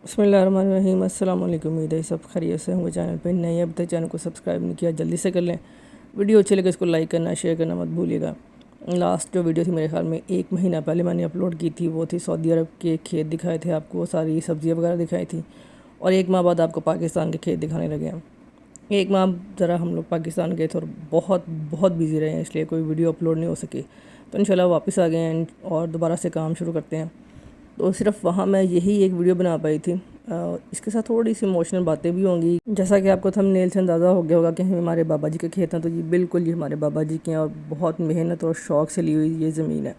बिस्मिल्लाहिर्रहमानिर्रहीम। अस्सलाम वालेकुम। उम्मीद है सब खैरियत से होंगे। चैनल पे नए अब तक चैनल को सब्सक्राइब नहीं किया जल्दी से कर लें। वीडियो अच्छी लगे इसको लाइक करना शेयर करना मत भूलिएगा। लास्ट जो वीडियो थी मेरे ख्याल में 1 महीना पहले मैंने अपलोड की थी, वो थी सऊदी अरब के खेत दिखाए थे आपको, सारी सब्जियाँ वगैरह दिखाई थी। और 1 माह बाद आपको पाकिस्तान के खेत दिखाने लगे हैं। 1 माह ज़रा हम लोग पाकिस्तान गए थे और बहुत बहुत बिजी रहे हैं, इसलिए कोई वीडियो अपलोड नहीं हो सकी। तो इंशाल्लाह वापस आ गए हैं और दोबारा से काम शुरू करते हैं। तो सिर्फ वहाँ मैं यही एक वीडियो बना पाई थी। इसके साथ थोड़ी सी इमोशनल बातें भी होंगी। जैसा कि आपको थंबनेल से अंदाज़ा हो गया होगा कि हमारे बाबा जी के खेत हैं, तो ये बिल्कुल ये हमारे बाबा जी के हैं और बहुत मेहनत और शौक़ से ली हुई ये ज़मीन है।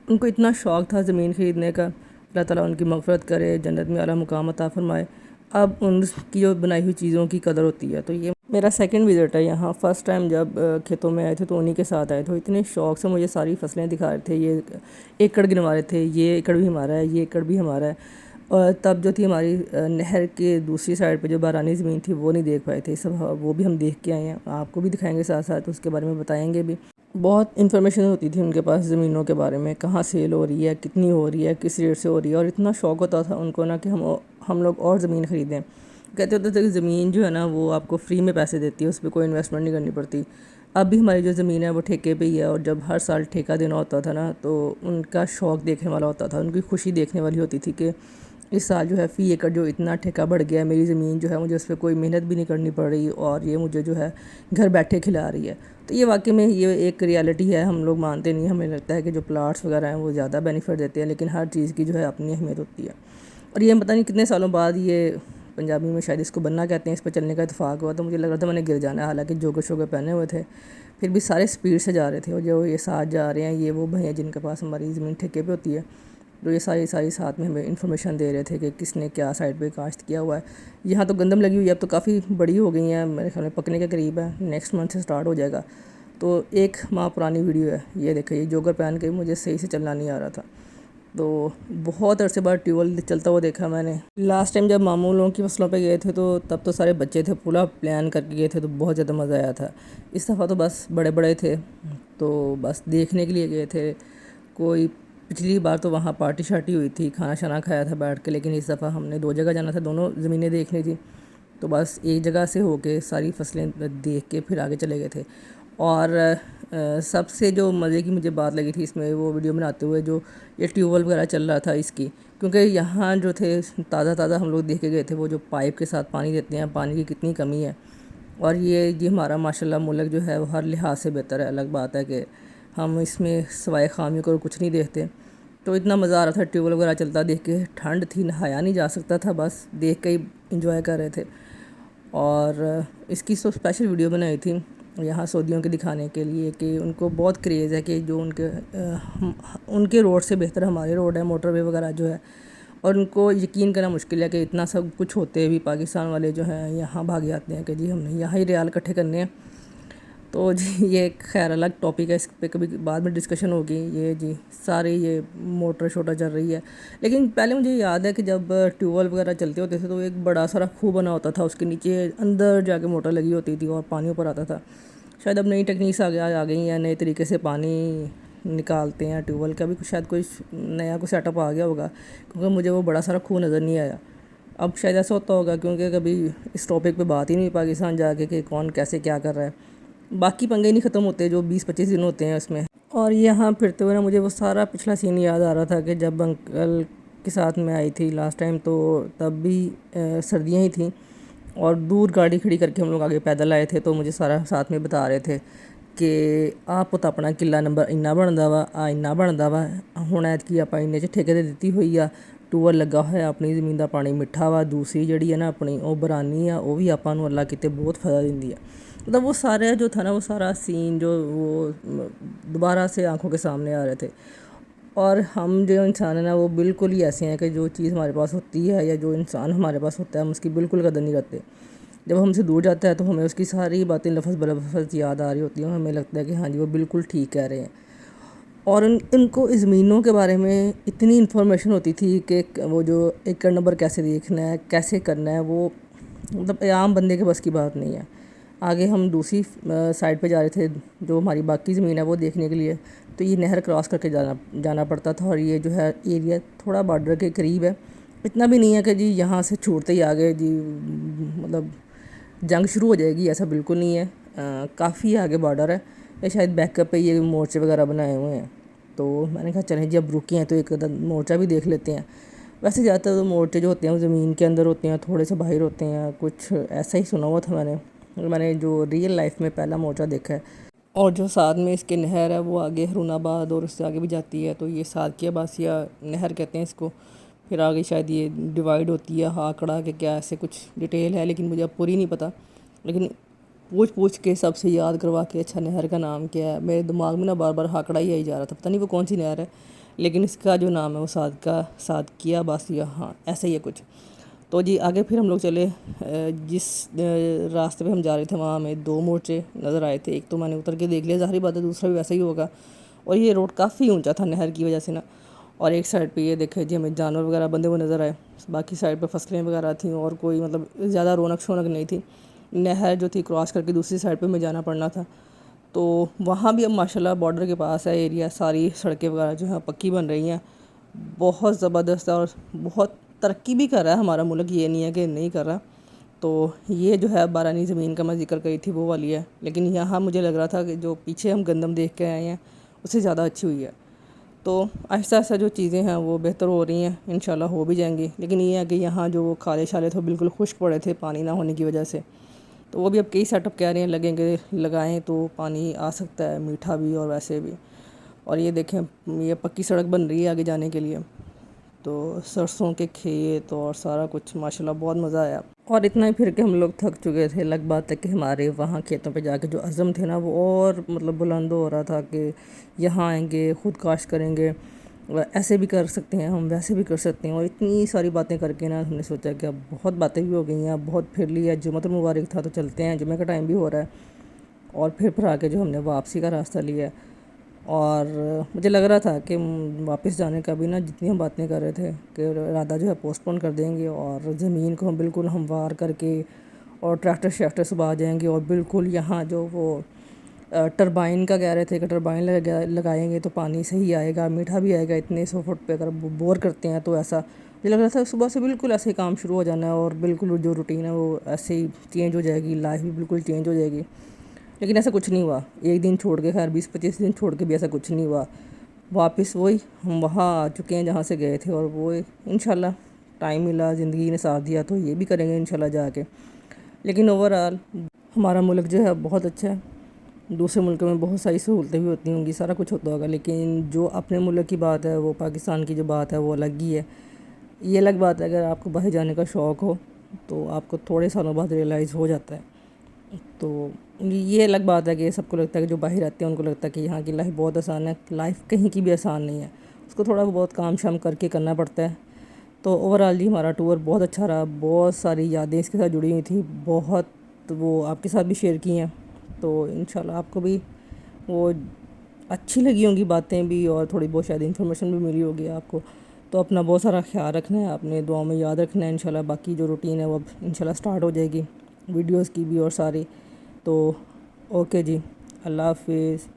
उनको इतना शौक़ था ज़मीन ख़रीदने का। अल्लाह ताला उनकी मग़फ़िरत करे, जन्नत में आला मुक़ाम अता फ़रमाए। अब उनकी जो बनाई हुई चीज़ों की कदर होती है। तो ये मेरा सेकंड विज़िट है यहाँ। फ़र्स्ट टाइम जब खेतों में आए थे तो उन्हीं के साथ आए थे। इतने शौक़ से मुझे सारी फसलें दिखा रहे थे। ये एकड़ गिनवा रहे थे, ये एकड़ भी हमारा है, ये एकड़ भी हमारा है। और तब जो थी हमारी नहर के दूसरी साइड पे जो बारानी ज़मीन थी वो नहीं देख पाए थे सब, वो भी हम देख के आए हैं। आपको भी दिखाएंगे साथ साथ, उसके बारे में बताएंगे भी। बहुत इन्फॉर्मेशन होती थी उनके पास ज़मीनों के बारे में, कहाँ सेल हो रही है, कितनी हो रही है, किस रेट से हो रही है। और इतना शौक़ होता था उनको ना कि हम लोग और ज़मीन ख़रीदें। कहते होते थे कि ज़मीन जो है ना वो आपको फ्री में पैसे देती है, उस पर कोई इन्वेस्टमेंट नहीं करनी पड़ती। अब भी हमारी जो ज़मीन है वो ठेके पे ही है। और जब हर साल ठेका देना होता था ना, तो उनका शौक़ देखने वाला होता था, उनकी खुशी देखने वाली होती थी कि इस साल जो है फ़ी एकड़ जो इतना ठेका बढ़ गया है, मेरी ज़मीन जो है मुझे उस पर कोई मेहनत भी नहीं करनी पड़ रही और ये मुझे जो है घर बैठे खिला रही है। तो ये वाकई में ये एक रियलिटी है। हम लोग मानते नहीं, हमें लगता है कि जो प्लाट्स वगैरह हैं वो ज़्यादा बेनिफिट देते हैं, लेकिन हर चीज़ की जो है अपनी अहमियत होती है। और ये पता नहीं कितने सालों बाद, ये पंजाबी में शायद इसको बन्ना कहते हैं, इस पर चलने का इत्तेफाक हुआ। तो मुझे लग रहा था मैंने गिर जाना है, हालांकि जोगर शोगर पहने हुए थे, फिर भी सारे स्पीड से जा रहे थे। और जो ये साथ जा रहे हैं ये वो भैया जिनके पास हमारी ज़मीन ठेके पे होती है, तो ये सारी साथ में हमें इन्फॉर्मेशन दे रहे थे कि किसने क्या साइड पे काश्त किया हुआ है। यहाँ तो गंदम लगी हुई है, अब तो काफ़ी बड़ी हो गई हैं, मेरे ख्याल में पकने के करीब है, नेक्स्ट मंथ से स्टार्ट हो जाएगा। तो 1 माह पुरानी वीडियो है ये। देखिए ये जोगर पहन के मुझे सही से चलना नहीं आ रहा था, तो बहुत अरसे बाद ट्यूबवेल चलता हुआ देखा मैंने। लास्ट टाइम जब मामू लोगों की फसलों पे गए थे तो तब तो सारे बच्चे थे, पूरा प्लान करके गए थे, तो बहुत ज़्यादा मज़ा आया था। इस दफ़ा तो बस बड़े बड़े थे, तो बस देखने के लिए गए थे। कोई पिछली बार तो वहाँ पार्टी शार्टी हुई थी, खाना शाना खाया था बैठ के, लेकिन इस दफ़ा हमने 2 जगह जाना था, दोनों ज़मीनें देखनी थी। तो बस एक जगह से होके सारी फसलें देख के फिर आगे चले गए थे। और सबसे जो मज़े की मुझे बात लगी थी इसमें, वो वीडियो बनाते हुए जो ये ट्यूबवेल वगैरह चल रहा था इसकी, क्योंकि यहाँ जो थे ताज़ा हम लोग देख के गए थे, वो जो पाइप के साथ पानी देते हैं, पानी की कितनी कमी है। और ये हमारा माशाल्लाह मुल्क जो है वो हर लिहाज से बेहतर है। अलग बात है कि हम इसमें सवाए खामियों को कुछ नहीं देखते। तो इतना मज़ा आ रहा था ट्यूबवेल वगैरह चलता देख के। ठंड थी, नहाया नहीं जा सकता था, बस देख के ही इंजॉय कर रहे थे। और इसकी तो स्पेशल वीडियो बनाई थी यहाँ सऊदियों के दिखाने के लिए कि उनको बहुत क्रेज़ है कि जो उनके रोड से बेहतर हमारे रोड है, मोटरवे वगैरह जो है। और उनको यकीन करना मुश्किल है कि इतना सब कुछ होते भी पाकिस्तान वाले जो हैं यहाँ भाग जाते हैं कि जी हमने यहाँ ही रियाल इकट्ठे करने हैं। तो जी ये खैर अलग टॉपिक है, इस पे कभी बाद में डिस्कशन होगी। ये जी सारी ये मोटर शोटर चल रही है। लेकिन पहले मुझे याद है कि जब ट्यूबवेल वगैरह चलते होते थे तो एक बड़ा सारा खूह बना होता था, उसके नीचे अंदर जाके मोटर लगी होती थी और पानी ऊपर आता था। शायद अब नई टेक्निक्स आ गई हैं, नए तरीके से पानी निकालते हैं ट्यूबवेल का भी, शायद कोई नया कोई सेटअप आ गया होगा, क्योंकि मुझे वो बड़ा सारा खूह नज़र नहीं आया। अब शायद ऐसा होता होगा, क्योंकि कभी इस टॉपिक पे बात ही नहीं पाकिस्तान जाके कि कौन कैसे क्या कर रहा है। बाकी पंगे नहीं ख़त्म होते जो 20-25 दिन होते हैं उसमें। और यहाँ फिरते हुए ना मुझे वो सारा पिछला सीन याद आ रहा था कि जब अंकल के साथ मैं आई थी लास्ट टाइम, तो तब भी सर्दियाँ ही थी और दूर गाड़ी खड़ी करके हम लोग आगे पैदल आए थे। तो मुझे सारा साथ में बता रहे थे कि आप तो अपना किला नंबर इन्ना बनता वा, इन्ना बनता वा, हुण ऐतकी आप इन्ने च ठेके ते दित्ती हुई आ, टूअर लगा होया, अपनी ज़मीन का पानी मिठा वा, दूसरी जिहड़ी है ना अपनी वो बरानी आ, वो भी आपां नूं अल्लाह किते बहुत फ़ायदा दिंदी है। मतलब वो सारा जो था ना, वो सारा सीन जो वो दोबारा से आंखों के सामने आ रहे थे। और हम जो इंसान है ना वो बिल्कुल ही ऐसे हैं कि जो चीज़ हमारे पास होती है या जो इंसान हमारे पास होता है हम उसकी बिल्कुल कदर नहीं करते। जब हमसे दूर जाता है तो हमें उसकी सारी बातें लफ्ज़ बलफ्ज़ याद आ रही होती हैं, हमें लगता है कि हाँ जी वो बिल्कुल ठीक कह रहे हैं। और इनको ज़मीनों के बारे में इतनी इन्फॉर्मेशन होती थी कि वो जो एकड़ नंबर कैसे देखना है, कैसे करना है, वो मतलब आम बंदे के बस की बात नहीं है। आगे हम दूसरी साइड पे जा रहे थे, जो हमारी बाकी ज़मीन है वो देखने के लिए, तो ये नहर क्रॉस करके जाना पड़ता था। और ये जो है एरिया थोड़ा बॉर्डर के करीब है, اتنا بھی نہیں ہے کہ جی یہاں سے چھوڑتے ہی آگے جی مطلب جنگ شروع ہو جائے گی، ایسا بالکل نہیں ہے۔ کافی آگے بارڈر ہے، یہ شاید بیک اپ پہ یہ مورچے وغیرہ بنائے ہوئے ہیں، تو میں نے کہا چلیں جی اب رکی ہیں تو ایک مورچہ بھی دیکھ لیتے ہیں۔ ویسے زیادہ تر مورچے جو ہوتے ہیں وہ زمین کے اندر ہوتے ہیں، تھوڑے سے باہر ہوتے ہیں، کچھ ایسا ہی سنا ہوا تھا میں نے جو ریئل لائف میں پہلا مورچہ دیکھا ہے۔ اور جو ساتھ میں اس کے نہر ہے وہ آگے ہرون آباد اور اس سے آگے بھی جاتی ہے، تو یہ سادکیہ باسیہ نہر کہتے ہیں اس کو۔ پھر آگے شاید یہ ڈیوائیڈ ہوتی ہے ہاکڑا کہ کیا، ایسے کچھ ڈیٹیل ہے لیکن مجھے اب پوری نہیں پتہ، لیکن پوچھ کے سب سے یاد کروا کے اچھا نہر کا نام کیا ہے، میرے دماغ میں نا بار بار ہاکڑا ہی آئی جا رہا تھا، پتہ نہیں وہ کون سی نہر ہے، لیکن اس کا جو نام ہے وہ سادکیہ باسیہ، ہاں ایسا ہی ہے کچھ۔ تو جی آگے پھر ہم لوگ چلے، جس راستے پہ ہم جا رہے تھے وہاں ہمیں 2 مورچے نظر آئے تھے، ایک تو میں نے اتر کے دیکھ لیا، ظاہری بات ہے دوسرا بھی ویسا ہی ہوگا، اور یہ روڈ کافی اونچا تھا نہر کی وجہ سے نا، اور ایک سائڈ پہ یہ دیکھے جی ہمیں جانور وغیرہ بندے ہوئے نظر آئے، باقی سائڈ پہ فصلیں وغیرہ تھیں اور کوئی مطلب زیادہ رونق شونق نہیں تھی، نہر جو تھی کراس کر کے دوسری سائڈ پہ ہمیں جانا پڑنا تھا۔ تو وہاں بھی اب ماشاءاللہ بارڈر کے پاس ہے ایریا، ساری سڑکیں وغیرہ جو ہیں پکی بن رہی ہیں، بہت زبردست ہے اور بہت ترقی بھی کر رہا ہے ہمارا ملک، یہ نہیں ہے کہ نہیں کر رہا۔ تو یہ جو ہے بارانی زمین کا میں ذکر کری تھی وہ والی ہے، لیکن یہاں مجھے لگ رہا تھا کہ جو پیچھے ہم گندم دیکھ کے آئے ہیں اس سے زیادہ اچھی ہوئی ہے۔ تو آہستہ آہستہ جو چیزیں ہیں وہ بہتر ہو رہی ہیں، انشاءاللہ ہو بھی جائیں گی، لیکن یہ ہے کہ یہاں جو وہ کھالے شالے تھے بالکل خشک پڑے تھے پانی نہ ہونے کی وجہ سے، تو وہ بھی اب کئی سیٹ اپ کہہ رہے ہیں لگیں گے، لگائیں تو پانی آ سکتا ہے، میٹھا بھی اور ویسے بھی۔ اور یہ دیکھیں یہ پکی سڑک بن رہی ہے آگے جانے کے لیے، تو سرسوں کے کھیت اور سارا کچھ ماشاءاللہ بہت مزہ آیا۔ اور اتنا ہی پھر کے ہم لوگ تھک چکے تھے، لگ بات ہے کہ ہمارے وہاں کھیتوں پہ جا کے جو عزم تھے نا وہ اور مطلب بلند ہو رہا تھا کہ یہاں آئیں گے، خود کاشت کریں گے، ایسے بھی کر سکتے ہیں ہم، ویسے بھی کر سکتے ہیں، اور اتنی ساری باتیں کر کے نا ہم نے سوچا کہ اب بہت باتیں بھی ہو گئی ہیں، اب بہت پھر لی ہے، جمعہ المبارک تھا تو چلتے ہیں، جمعہ کا ٹائم بھی ہو رہا ہے، اور پھر آ کے جو ہم نے واپسی کا راستہ لیا ہے۔ اور مجھے لگ رہا تھا کہ واپس جانے کا بھی نا جتنی ہم باتیں کر رہے تھے کہ ارادہ جو ہے پوسٹ پون کر دیں گے، اور زمین کو ہم بالکل ہموار کر کے اور ٹریکٹر شیکٹر صبح آ جائیں گے، اور بالکل یہاں جو وہ ٹربائن کا کہہ رہے تھے کہ ٹربائن لگائیں گے تو پانی صحیح آئے گا، میٹھا بھی آئے گا، اتنے 100 فٹ پہ اگر بور کرتے ہیں تو ایسا مجھے لگ رہا تھا صبح سے بالکل ایسے ہی کام شروع ہو جانا ہے، اور بالکل جو روٹین ہے وہ ایسے ہی چینج ہو جائے گی، لائف بھی بالکل چینج ہو جائے گی، لیکن ایسا کچھ نہیں ہوا۔ ایک دن چھوڑ کے، خیر 20-25 دن چھوڑ کے بھی ایسا کچھ نہیں ہوا، واپس وہی ہم وہاں آ چکے ہیں جہاں سے گئے تھے، اور وہ انشاءاللہ ٹائم ملا، زندگی نے ساتھ دیا تو یہ بھی کریں گے انشاءاللہ جا کے۔ لیکن اوورآل ہمارا ملک جو ہے بہت اچھا ہے، دوسرے ملکوں میں بہت ساری سہولتیں بھی ہوتی ہوں گی، سارا کچھ ہوتا ہوگا، لیکن جو اپنے ملک کی بات ہے وہ پاکستان کی جو بات ہے وہ الگ ہی ہے۔ یہ الگ بات ہے اگر آپ کو باہر جانے کا شوق ہو تو آپ کو تھوڑے سالوں بعد ریئلائز ہو جاتا ہے، تو یہ الگ بات ہے کہ سب کو لگتا ہے کہ جو باہر رہتے ہیں ان کو لگتا ہے کہ یہاں کی لائف بہت آسان ہے، لائف کہیں کی بھی آسان نہیں ہے، اس کو تھوڑا بہت کام شام کر کے کرنا پڑتا ہے۔ تو اوورآل جی ہمارا ٹور بہت اچھا رہا، بہت ساری یادیں اس کے ساتھ جڑی ہوئی تھیں، بہت وہ آپ کے ساتھ بھی شیئر کی ہیں، تو انشاءاللہ آپ کو بھی وہ اچھی لگی ہوں گی باتیں بھی، اور تھوڑی بہت شاید انفارمیشن بھی ملی ہوگی آپ کو۔ تو اپنا بہت سارا خیال رکھنا ہے، اپنے دعاؤں میں یاد رکھنا ہے انشاءاللہ، باقی جو روٹین ہے وہ اب انشاءاللہ سٹارٹ ہو جائے گی، ویڈیوز کی بھی اور ساری۔ تو اوکے جی، اللہ حافظ۔